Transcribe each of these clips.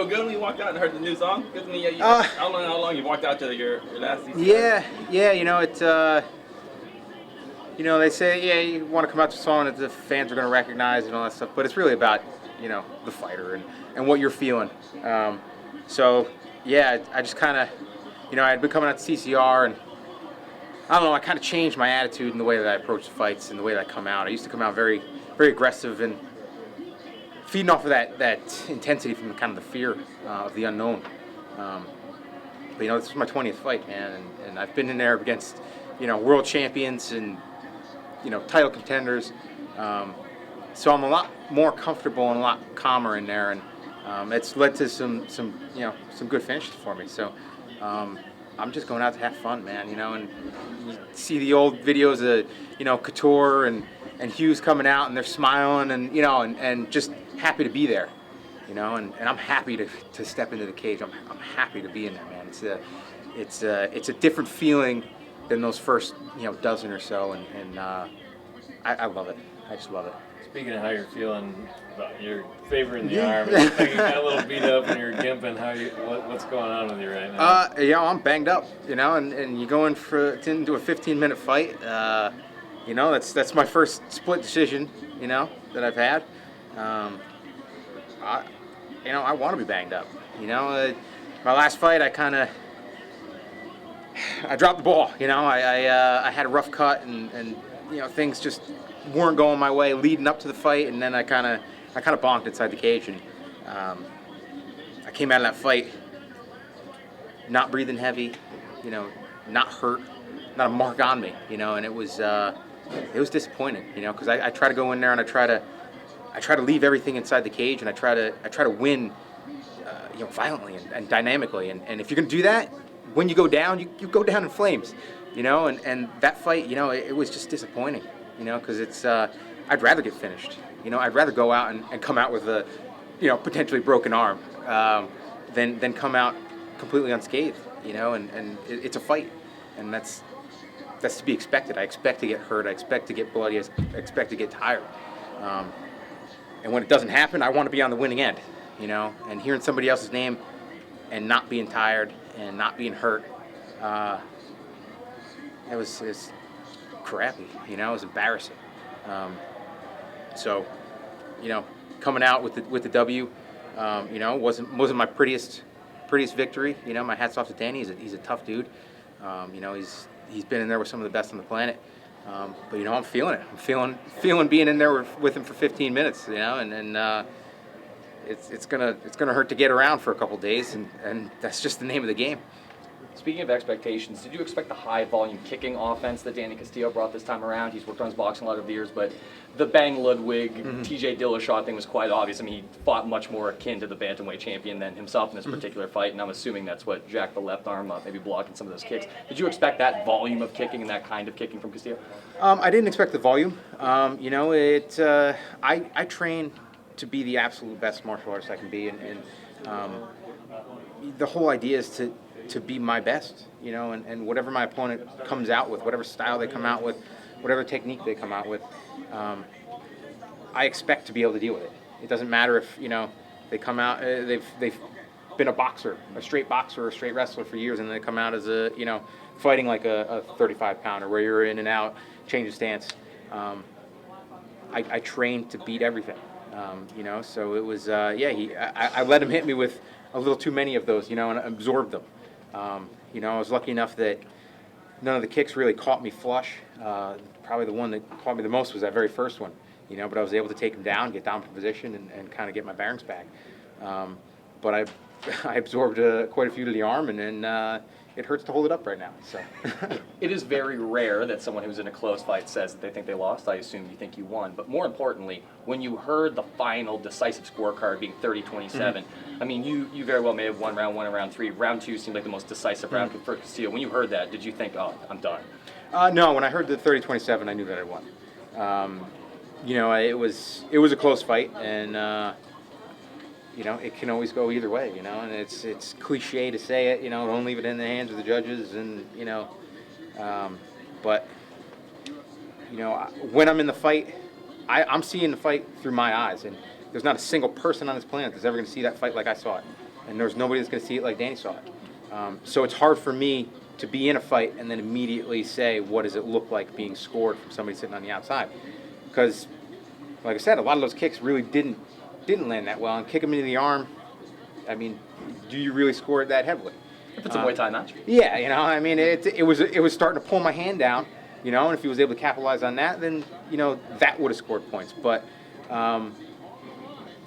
good when you walked out and heard the new song? Because how long you walked out to your last season? Yeah. They say, you want to come out to a song that the fans are going to recognize and all that stuff, but it's really about, the fighter and what you're feeling. I just kind of, I'd been coming out to CCR, and I don't know, I kind of changed my attitude and the way that I approach the fights and the way that I come out. I used to come out very, very aggressive and feeding off of that intensity from kind of the fear of the unknown. But this was my 20th fight, man, and I've been in there against, world champions and, title contenders. So I'm a lot more comfortable and a lot calmer in there, and it's led to some good finishes for me. So I'm just going out to have fun, man, and you see the old videos of, Couture and Hughes coming out, and they're smiling and, and just happy to be there, and I'm happy to step into the cage. I'm happy to be in there, man. It's a different feeling than those first, dozen or so, and I love it. I just love it. Speaking of how you're feeling about your favor in the arm, you got a little beat up and you're gimping. What's going on with you right now? I'm banged up, and you go into a 15-minute fight. That's my first split decision, that I've had. I want to be banged up. My last fight, I dropped the ball. I had a rough cut, and things just weren't going my way leading up to the fight, and then I kind of bonked inside the cage, and I came out of that fight not breathing heavy, not hurt, not a mark on me, and it was disappointing, because I try to go in there and I try to leave everything inside the cage, and I try to win, violently and dynamically, and if you're gonna do that, when you go down, you go down in flames, and that fight, it was just disappointing, because it's I'd rather get finished, I'd rather go out and come out with a, potentially broken arm, than come out completely unscathed, and it's a fight, and that's to be expected. I expect to get hurt, I expect to get bloody, I expect to get tired. And when it doesn't happen, I want to be on the winning end, and hearing somebody else's name and not being tired and not being hurt, it was crappy, it was embarrassing. Coming out with the W, wasn't my prettiest victory. My hat's off to Danny. He's a tough dude. He's been in there with some of the best on the planet. But I'm feeling it. I'm feeling being in there with him for 15 minutes. And it's gonna hurt to get around for a couple days, and that's just the name of the game. Speaking of expectations, did you expect the high-volume kicking offense that Danny Castillo brought this time around? He's worked on his boxing a lot over the years, but the Bang Ludwig, TJ Dillashaw thing was quite obvious. I mean, he fought much more akin to the bantamweight champion than himself in this particular fight, and I'm assuming that's what jacked the left arm up, maybe blocking some of those kicks. Did you expect that volume of kicking and that kind of kicking from Castillo? I didn't expect the volume. I train to be the absolute best martial artist I can be, and the whole idea is to be my best, and whatever my opponent comes out with, whatever style they come out with, whatever technique they come out with, I expect to be able to deal with it. It doesn't matter if, they come out, they've been a straight boxer or a straight wrestler for years, and they come out as fighting like a 35-pounder where you're in and out, change of stance. I trained to beat everything, so it was, I let him hit me with a little too many of those, and absorbed them. I was lucky enough that none of the kicks really caught me flush. Probably the one that caught me the most was that very first one, but I was able to take him down, get down for position, and kind of get my bearings back. But I absorbed quite a few to the arm, and then it hurts to hold it up right now. So It is very rare that someone who's in a close fight says that they think they lost. I assume you think you won. But more importantly, when you heard the final decisive scorecard being 30-27, I mean, you very well may have won round 1 and round 3. Round 2 seemed like the most decisive round for Castillo. When you heard that, did you think, oh, I'm done? No, when I heard the 30-27, I knew that I won. It was a close fight, and it can always go either way, and it's cliche to say it, don't leave it in the hands of the judges, and, but, when I'm in the fight, I'm seeing the fight through my eyes, and there's not a single person on this planet that's ever going to see that fight like I saw it. and there's nobody that's going to see it like Danny saw it. So it's hard for me to be in a fight and then immediately say, what does it look like being scored from somebody sitting on the outside? Because, like I said, a lot of those kicks really didn't land that well. And kick them into the arm, I mean, do you really score it that heavily? If it's a Muay Thai match. Yeah, you know, I mean, it was starting to pull my hand down, you know, and if he was able to capitalize on that, then, you know, that would have scored points. But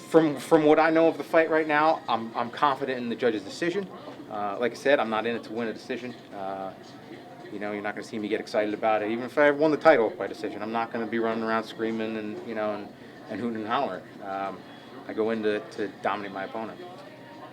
from what I know of the fight right now, I'm confident in the judge's decision. Like I said, I'm not in it to win a decision. You know, you're not going to see me get excited about it. Even if I won the title by decision, I'm not going to be running around screaming and, you know, and hooting and hollering. I go in to dominate my opponent.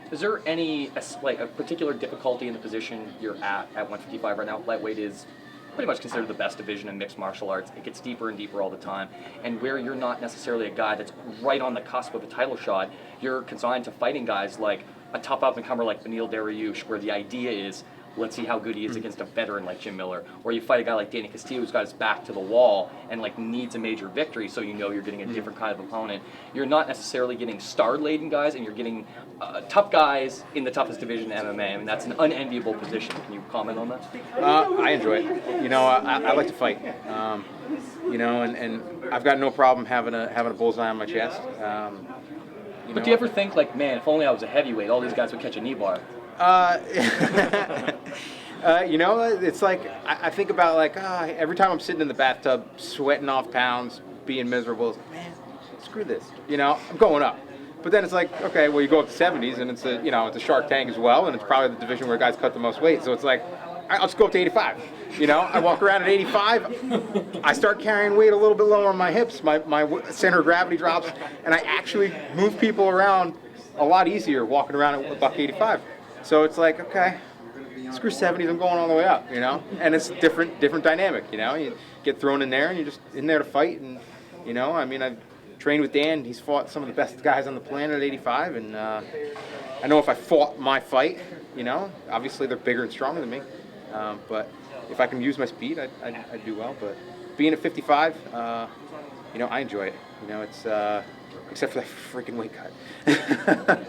Is there any like a particular difficulty in the position you're at 155 right now? Lightweight is pretty much considered the best division in mixed martial arts. It gets deeper and deeper all the time. And where you're not necessarily a guy that's right on the cusp of a title shot, you're consigned to fighting guys like a tough up-and-comer like Beneil Dariush, where the idea is, let's see how good he is against a veteran like Jim Miller. Or you fight a guy like Danny Castillo who's got his back to the wall and like needs a major victory, so you know you're getting a different kind of opponent. You're not necessarily getting star-laden guys, and you're getting tough guys in the toughest division in MMA. I mean, that's an unenviable position. Can you comment on that? I enjoy it. You know, I like to fight. You know, and I've got no problem having a bullseye on my chest. But do you ever think, like, man, if only I was a heavyweight, all these guys would catch a knee bar? You know, it's like, I think about, like, every time I'm sitting in the bathtub, sweating off pounds, being miserable, it's like, man, screw this. You know, I'm going up. But then it's like, okay, well, you go up to 70s, and it's a Shark Tank as well, and it's probably the division where guys cut the most weight. So it's like, all right, let's go up to 85. You know, I walk around at 85. I start carrying weight a little bit lower on my hips. My center of gravity drops, and I actually move people around a lot easier walking around at $185. So it's like, okay, screw 70s. I'm going all the way up. You know, and it's different dynamic. You know, you get thrown in there, and you're just in there to fight. And you know, I mean, I've trained with Dan. He's fought some of the best guys on the planet at 85, and I know if I fought my fight, you know, obviously they're bigger and stronger than me. But if I can use my speed, I'd do well. But being at 55, you know, I enjoy it. You know, it's except for that freaking weight cut.